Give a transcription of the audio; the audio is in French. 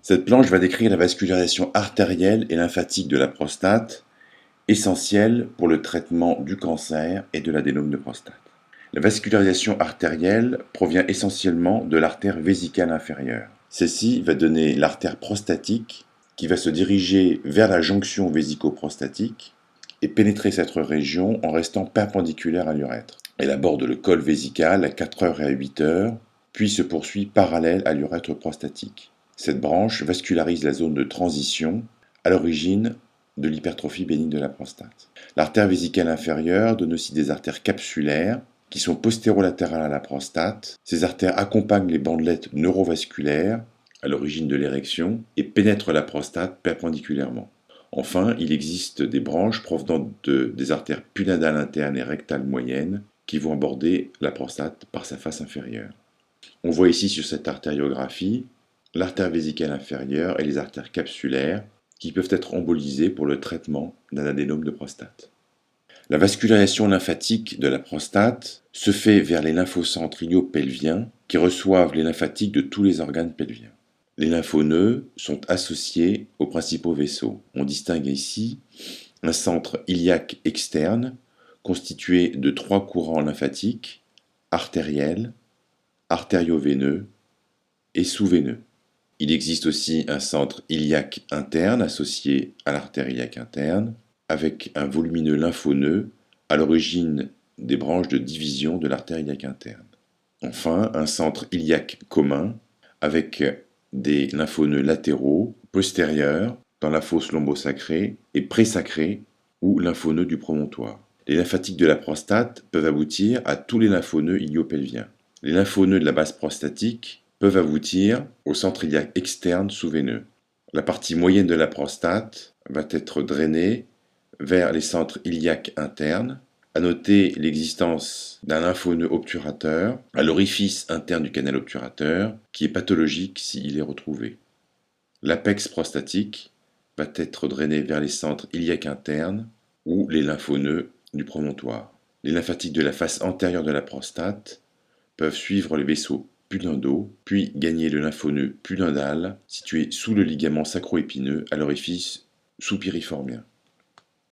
Cette planche va décrire la vascularisation artérielle et lymphatique de la prostate, essentielle pour le traitement du cancer et de l'adénome de prostate. La vascularisation artérielle provient essentiellement de l'artère vésicale inférieure. Celle-ci va donner l'artère prostatique qui va se diriger vers la jonction vésico-prostatique et pénétrer cette région en restant perpendiculaire à l'urètre. Elle aborde le col vésical à 4 heures et à 8 heures, puis se poursuit parallèle à l'urètre prostatique. Cette branche vascularise la zone de transition à l'origine de l'hypertrophie bénigne de la prostate. L'artère vésicale inférieure donne aussi des artères capsulaires qui sont postérolatérales à la prostate. Ces artères accompagnent les bandelettes neurovasculaires à l'origine de l'érection et pénètrent la prostate perpendiculairement. Enfin, il existe des branches provenant des artères punadales internes et rectales moyennes qui vont aborder la prostate par sa face inférieure. On voit ici sur cette artériographie l'artère vésicale inférieure et les artères capsulaires qui peuvent être embolisées pour le traitement d'un adénome de prostate. La vascularisation lymphatique de la prostate se fait vers les lymphocentres iliopelviens qui reçoivent les lymphatiques de tous les organes pelviens. Les lymphonoeux sont associés aux principaux vaisseaux. On distingue ici un centre iliaque externe constitué de 3 courants lymphatiques, artériels, artério-veineux et sous-veineux. Il existe aussi un centre iliaque interne associé à l'artère iliaque interne, avec un volumineux lymphoneux à l'origine des branches de division de l'artère iliaque interne. Enfin, un centre iliaque commun avec des lymphoneux latéraux, postérieurs, dans la fosse lombosacrée et présacrée ou lymphoneux du promontoire. Les lymphatiques de la prostate peuvent aboutir à tous les lymphoneux iliopelviens. Les lymphoneux de la base prostatique peuvent aboutir au centre iliaque externe sous-veineux. La partie moyenne de la prostate va être drainée vers les centres iliaques internes. À noter l'existence d'un lymphoneux obturateur à l'orifice interne du canal obturateur qui est pathologique s'il est retrouvé. L'apex prostatique va être drainé vers les centres iliaques internes ou les lymphoneux du promontoire. Les lymphatiques de la face antérieure de la prostate peuvent suivre les vaisseaux pudendaux, puis gagner le lymphoneux pudendal situé sous le ligament sacro-épineux à l'orifice sous-piriformien.